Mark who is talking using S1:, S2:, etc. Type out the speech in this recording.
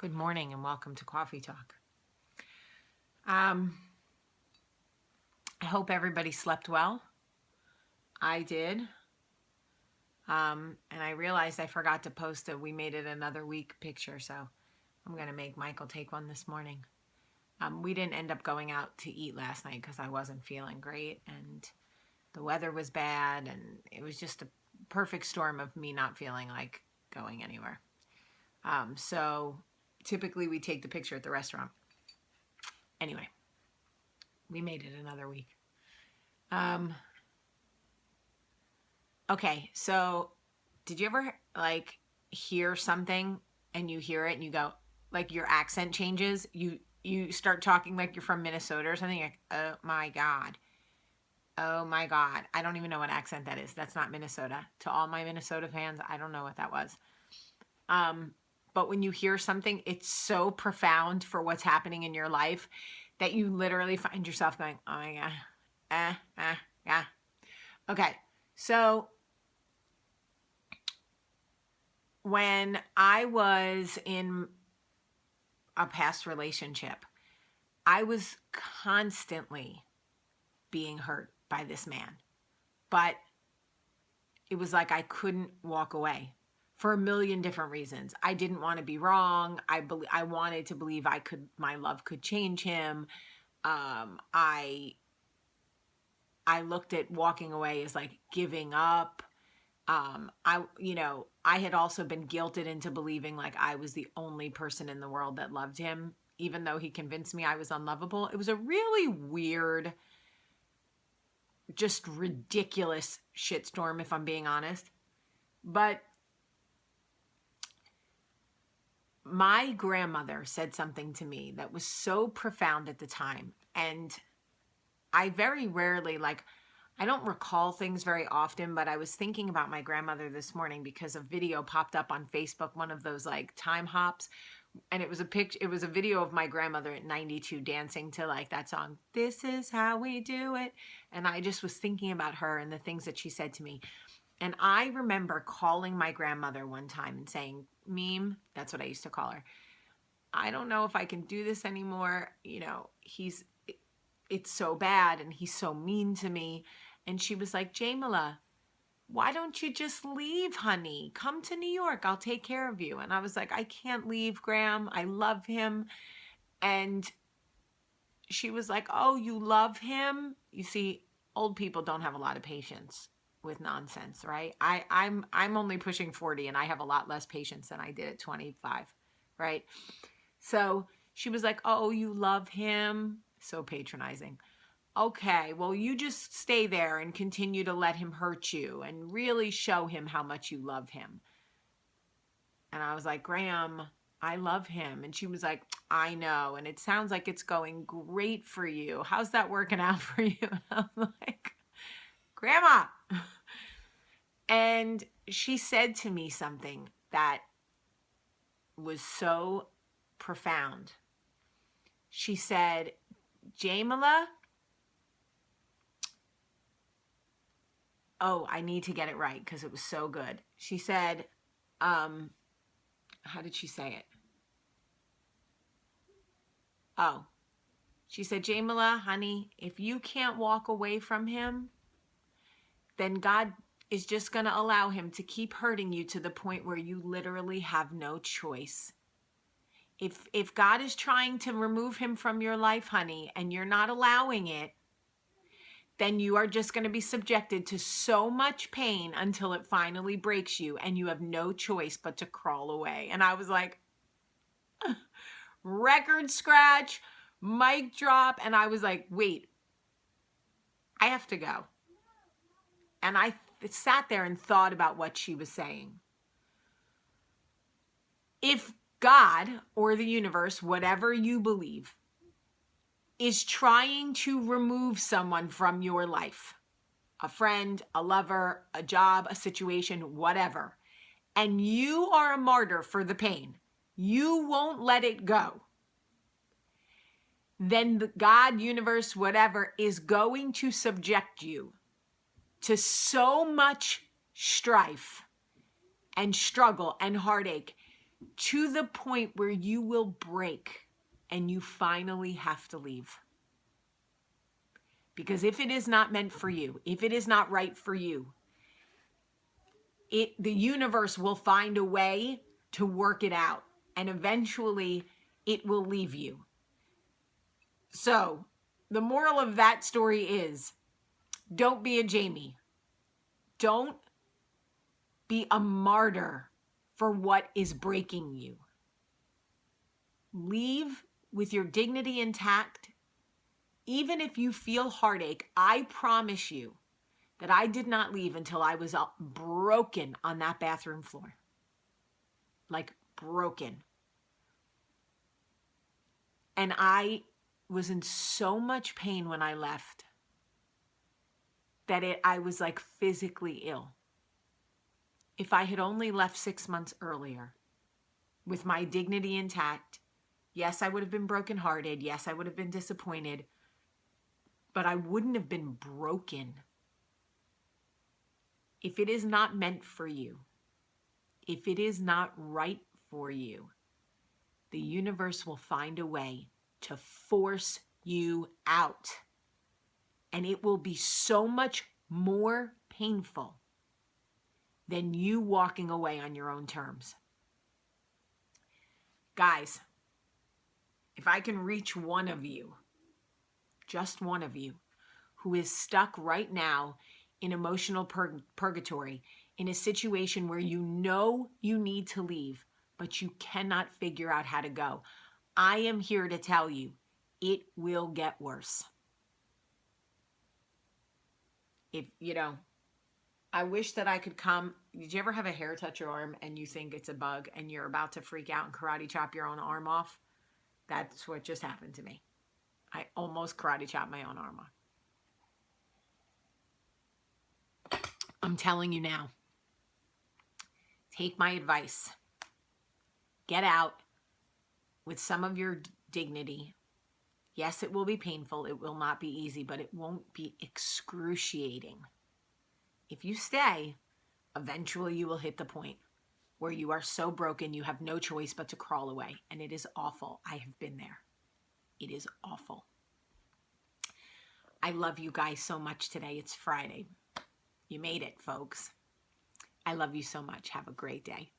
S1: Good morning and welcome to Coffee Talk. I hope everybody slept well. I did. And I realized I forgot to post a "we made it another week" picture, so I'm going to make Michael take one this morning. We didn't end up going out to eat last night because I wasn't feeling great and the weather was bad and it was just a perfect storm of me not feeling like going anywhere. So typically we take the picture at the restaurant. Anyway, we made it another week. Okay, so did you ever hear something and you hear it and you go, like, your accent changes? You start talking like you're from Minnesota or something, like, oh my God. Oh my God. I don't even know what accent that is. That's not Minnesota. To all my Minnesota fans, I don't know what that was. But when you hear something, it's so profound for what's happening in your life that you literally find yourself going, oh my God. Yeah. Okay. So when I was in a past relationship, I was constantly being hurt by this man. But it was like I couldn't walk away for a million different reasons. I didn't want to be wrong. I wanted to believe my love could change him. I looked at walking away as like giving up. I had also been guilted into believing like I was the only person in the world that loved him, even though he convinced me I was unlovable. It was a really weird, just ridiculous shitstorm, if I'm being honest. But my grandmother said something to me that was so profound at the time. And I very rarely, I don't recall things very often, but I was thinking about my grandmother this morning because a video popped up on Facebook, one of those like time hops. And it was a video of my grandmother at 92 dancing to like that song, "This Is How We Do It." And I just was thinking about her and the things that she said to me. And I remember calling my grandmother one time and saying, "Meme," that's what I used to call her, "I don't know if I can do this anymore. It's so bad and he's so mean to me." And she was like, "Jamila, why don't you just leave, honey? Come to New York. I'll take care of you." And I was like, "I can't leave, Graham. I love him." And she was like, "Oh, you love him?" You see, old people don't have a lot of patience with nonsense, right? I'm only pushing 40 and I have a lot less patience than I did at 25, right? So she was like, "Oh, you love him?" So patronizing. "Okay, well, you just stay there and continue to let him hurt you and really show him how much you love him." And I was like, "Graham, I love him." And she was like, "I know. And it sounds like it's going great for you. How's that working out for you?" And I'm like, "Grandma." And she said to me something that was so profound. She said, "Jamila," oh, I need to get it right because it was so good. She said, how did she say it? Oh, she said, "Jamila, honey, if you can't walk away from him, then God is just going to allow him to keep hurting you to the point where you literally have no choice. If God is trying to remove him from your life, honey, and you're not allowing it, then you are just going to be subjected to so much pain until it finally breaks you and you have no choice but to crawl away." And I was like, record scratch, mic drop. And I was like, wait, I have to go. And I sat there and thought about what she was saying. If God or the universe, whatever you believe, is trying to remove someone from your life, a friend, a lover, a job, a situation, whatever, and you are a martyr for the pain, you won't let it go, then the God, universe, whatever, is going to subject you to so much strife and struggle and heartache to the point where you will break and you finally have to leave. Because if it is not meant for you, if it is not right for you, the universe will find a way to work it out, and eventually it will leave you. So the moral of that story is, don't be a Jamie. Don't be a martyr for what is breaking you. Leave with your dignity intact. Even if you feel heartache, I promise you that I did not leave until I was broken on that bathroom floor. Like broken. And I was in so much pain when I left that I was like physically ill. If I had only left 6 months earlier with my dignity intact, yes, I would have been brokenhearted. Yes, I would have been disappointed, but I wouldn't have been broken. If it is not meant for you, if it is not right for you, the universe will find a way to force you out. And it will be so much more painful than you walking away on your own terms. Guys, if I can reach one of you, just one of you, who is stuck right now in emotional purgatory, in a situation where you know you need to leave, but you cannot figure out how to go, I am here to tell you, it will get worse. I wish that I could come. Did you ever have a hair touch your arm and you think it's a bug and you're about to freak out and karate chop your own arm off? That's what just happened to me. I almost karate chopped my own arm off. I'm telling you now, take my advice. Get out with some of your dignity. Yes, it will be painful. It will not be easy, but it won't be excruciating. If you stay, eventually you will hit the point where you are so broken you have no choice but to crawl away. And it is awful. I have been there. It is awful. I love you guys so much today. It's Friday. You made it, folks. I love you so much. Have a great day.